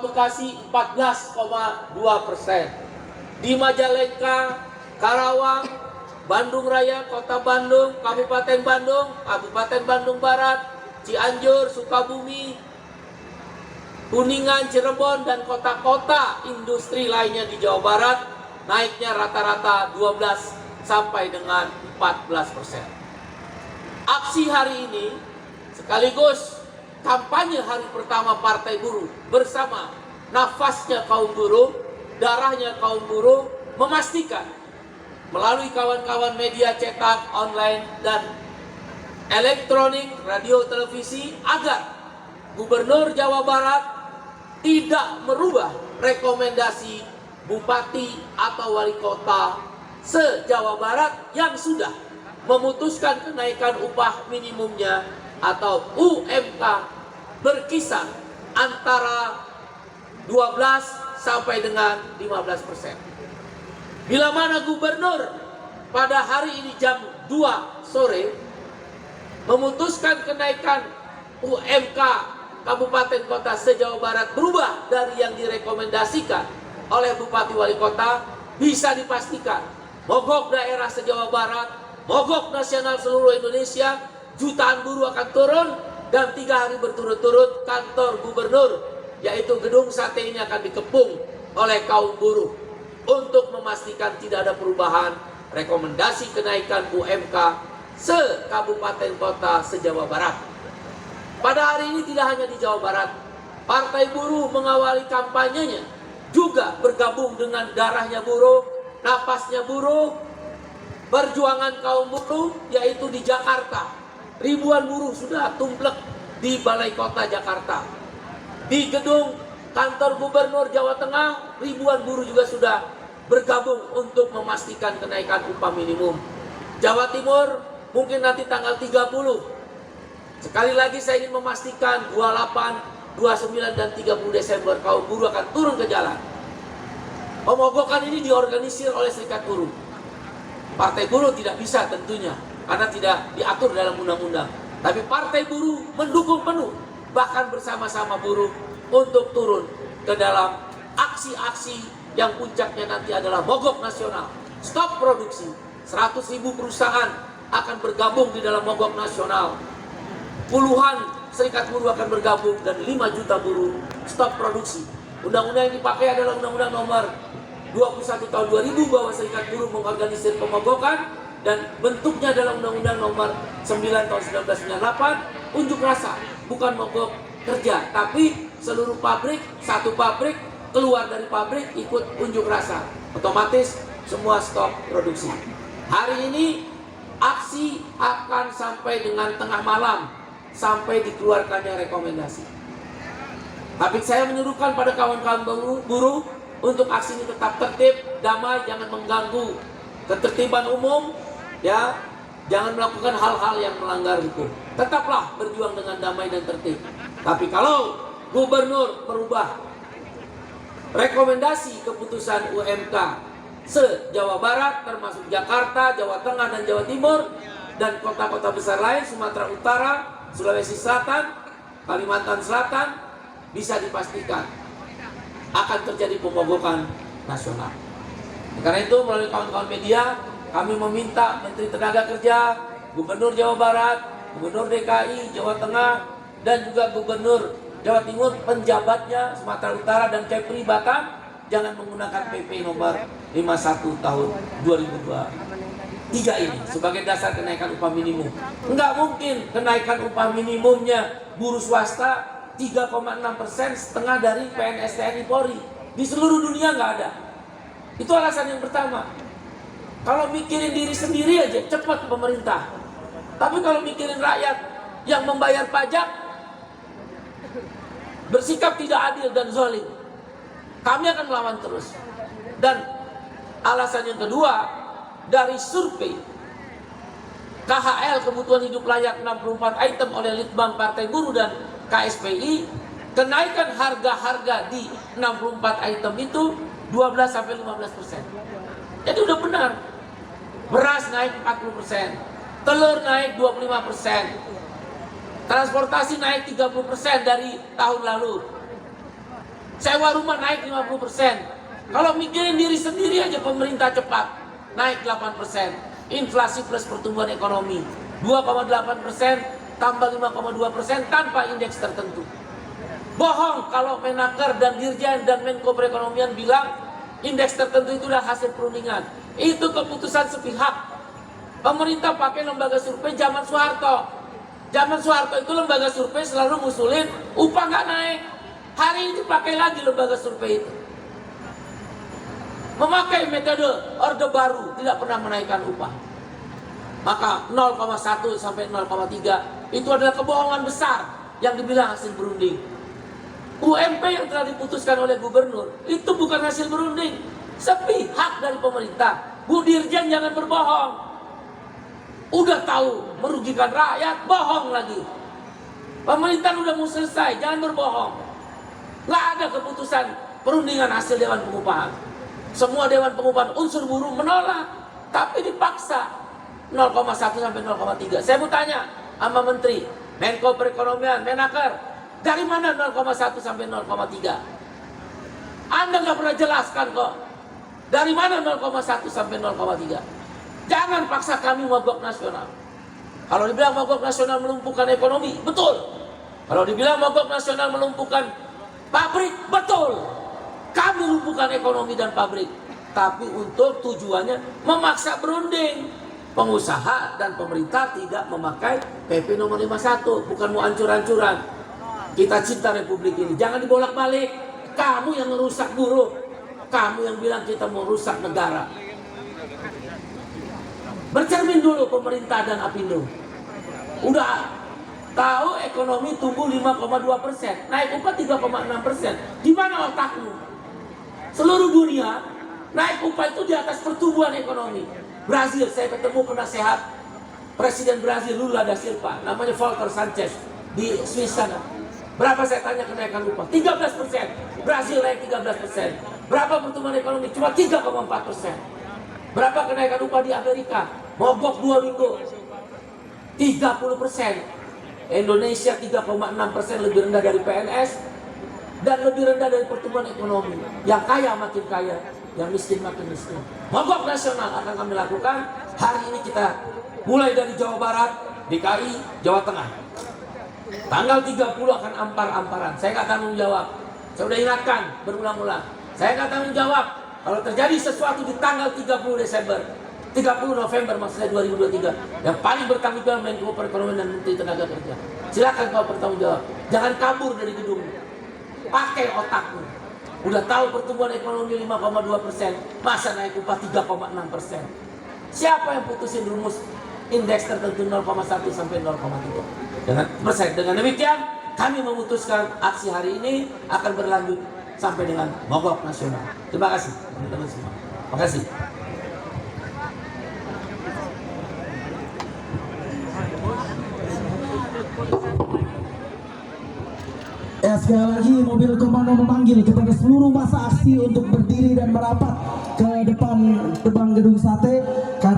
Bekasi 14,2%. Di Majalengka, Karawang, Bandung Raya, Kota Bandung, Kabupaten Bandung Barat, Cianjur, Sukabumi, Kuningan, Cirebon, dan kota-kota industri lainnya di Jawa Barat naiknya rata-rata 12 sampai dengan 14%. Aksi hari ini sekaligus kampanye hari pertama Partai Buruh bersama nafasnya kaum buruh, darahnya kaum buruh, memastikan melalui kawan-kawan media cetak, online, dan elektronik, radio, televisi agar Gubernur Jawa Barat tidak merubah rekomendasi bupati atau wali kota se-Jawa Barat yang sudah memutuskan kenaikan upah minimumnya atau UMK berkisar antara 12 sampai dengan 15%. Bila mana gubernur pada hari ini jam 2 sore memutuskan kenaikan UMK kabupaten kota se-Jawa Barat berubah dari yang direkomendasikan oleh bupati wali kota, bisa dipastikan mogok daerah se-Jawa Barat, mogok nasional seluruh Indonesia, jutaan buruh akan turun, dan 3 hari berturut-turut kantor gubernur yaitu gedung sate ini akan dikepung oleh kaum buruh untuk memastikan tidak ada perubahan rekomendasi kenaikan UMK se-kabupaten kota se-Jawa Barat. Pada hari ini tidak hanya di Jawa Barat, Partai Buruh mengawali kampanyenya juga bergabung dengan darahnya buruh, napasnya buruh, perjuangan kaum buruh, yaitu di Jakarta. Ribuan buruh sudah tumplek di Balai Kota Jakarta. Di gedung kantor Gubernur Jawa Tengah, ribuan buruh juga sudah bergabung untuk memastikan kenaikan upah minimum. Jawa Timur mungkin nanti tanggal 30. Sekali lagi saya ingin memastikan 28, 29, dan 30 Desember kaum buruh akan turun ke jalan. Pemogokan ini diorganisir oleh Serikat Buruh. Partai Buruh tidak bisa tentunya karena tidak diatur dalam undang-undang. Tapi Partai Buruh mendukung penuh, bahkan bersama-sama buruh untuk turun ke dalam aksi-aksi yang puncaknya nanti adalah mogok nasional. Stop produksi. 100.000 perusahaan akan bergabung di dalam mogok nasional. Puluhan serikat buruh akan bergabung dan 5 juta buruh stop produksi. Undang-undang yang dipakai adalah Undang-Undang Nomor 21 tahun 2000 bahwa serikat buruh mengorganisir pemogokan, dan bentuknya adalah Undang-Undang Nomor 9 tahun 1998, unjuk rasa, bukan mogok kerja, tapi seluruh pabrik, satu pabrik keluar dari pabrik ikut unjuk rasa, otomatis semua stop produksi. Hari ini aksi akan sampai dengan tengah malam sampai dikeluarkannya rekomendasi. Tapi saya menyuruhkan pada kawan-kawan buruh untuk aksi ini tetap tertib, damai, jangan mengganggu ketertiban umum, ya, jangan melakukan hal-hal yang melanggar hukum. Tetaplah berjuang dengan damai dan tertib. Tapi kalau gubernur merubah rekomendasi keputusan UMK se-Jawa Barat, termasuk Jakarta, Jawa Tengah, dan Jawa Timur, dan kota-kota besar lain, Sumatera Utara, Sulawesi Selatan, Kalimantan Selatan, bisa dipastikan akan terjadi pemogokan nasional. Karena itu melalui kawan-kawan media, kami meminta Menteri Tenaga Kerja, Gubernur Jawa Barat, Gubernur DKI, Jawa Tengah, dan juga Gubernur Jawa Timur, penjabatnya Sumatera Utara dan Kepri Batam, jangan menggunakan PP nomor 51 tahun 2023 ini sebagai dasar kenaikan upah minimum. Enggak mungkin kenaikan upah minimumnya buruh swasta 3,6%, setengah dari PNS TNI Polri. Di seluruh dunia nggak ada. Itu alasan yang pertama. Kalau mikirin diri sendiri aja cepat pemerintah. Tapi kalau mikirin rakyat yang membayar pajak, bersikap tidak adil dan zalim, kami akan melawan terus. Dan alasan yang kedua, dari survei KHL kebutuhan hidup layak 64 item oleh Litbang Partai Buruh dan KSPI, kenaikan harga-harga di 64 item itu 12-15%. Jadi udah benar. Beras naik 40%, telur naik 25%, transportasi naik 30% dari tahun lalu. Sewa rumah naik 50%. Kalau mikirin diri sendiri aja pemerintah cepat naik 8%. Inflasi plus pertumbuhan ekonomi 2,8% tambah 5,2% tanpa indeks tertentu. Bohong kalau Menaker dan Dirjen dan Menko Perekonomian bilang indeks tertentu itu adalah hasil perundingan. Itu keputusan sepihak. Pemerintah pakai lembaga survei zaman Soeharto. Zaman Soeharto itu lembaga survei selalu ngusulin upah nggak naik. Hari ini pakai lagi lembaga survei itu. Memakai metode Orde Baru, tidak pernah menaikkan upah. Maka 0,1 sampai 0,3 itu adalah kebohongan besar yang dibilang hasil berunding. UMP yang telah diputuskan oleh gubernur itu bukan hasil berunding, sepihak dari pemerintah. Bu Dirjen jangan berbohong. Udah tahu merugikan rakyat, bohong lagi. Pemerintah udah mau selesai, jangan berbohong. Nggak ada keputusan perundingan hasil Dewan Pengupahan. Semua Dewan Pengupahan unsur buruh menolak, tapi dipaksa 0,1 sampai 0,3. Saya mau tanya sama Menteri, Menko Perekonomian, Menaker, dari mana 0,1 sampai 0,3? Anda nggak pernah jelaskan kok. Dari mana 0,1 sampai 0,3? Jangan paksa kami mogok nasional. Kalau dibilang mogok nasional melumpuhkan ekonomi, betul. Kalau dibilang mogok nasional melumpuhkan pabrik, betul. Kami lumpuhkan ekonomi dan pabrik. Tapi untuk tujuannya memaksa berunding. Pengusaha dan pemerintah tidak memakai PP nomor 51. Bukan mau ancur-ancuran. Kita cinta Republik ini. Jangan dibolak-balik. Kamu yang merusak buruh. Kamu yang bilang kita mau rusak negara. Bercermin dulu pemerintah dan Apindo. Udah tahu ekonomi tumbuh 5,2%, naik upah 3,6%. Di mana otakmu? Seluruh dunia naik upah itu di atas pertumbuhan ekonomi. Brazil, saya ketemu penasehat Presiden Brazil Lula da Silva, namanya Volker Sanchez di Swiss sana. Berapa saya tanya kenaikan upah? 13%. Brazil naik 13%. Berapa pertumbuhan ekonomi? Cuma 3,4%. Berapa kenaikan upah di Amerika? Mogok 2 minggu 30%. Indonesia 3,6%, lebih rendah dari PNS dan lebih rendah dari pertumbuhan ekonomi. Yang kaya makin kaya, yang miskin makin miskin. Mogok nasional akan kami lakukan. Hari ini kita mulai dari Jawa Barat, DKI, Jawa Tengah. Tanggal 30 akan ampar-amparan. Saya nggak tanggung jawab. Saya sudah ingatkan berulang-ulang. Saya nggak tanggung jawab kalau terjadi sesuatu di tanggal 30 Desember, 30 November maksudnya 2023. Yang paling bertanggung jawab Menko Perekonomian dan Menteri Tenaga Kerja. Silakan kau bertanggung jawab. Jangan kabur dari gedung. Pakai otakmu. Udah tahu pertumbuhan ekonomi 5,2%, masa naik upah 3,6%. Siapa yang putusin rumus indeks tertentu 0,1 sampai 0,3? Dengan demikian, kami memutuskan aksi hari ini akan berlanjut sampai dengan mogok nasional. Terima kasih teman-teman semua. Terima kasih. Ya, sekali lagi mobil komando memanggil kepada seluruh massa aksi untuk berdiri dan merapat ke depan gerbang gedung sate.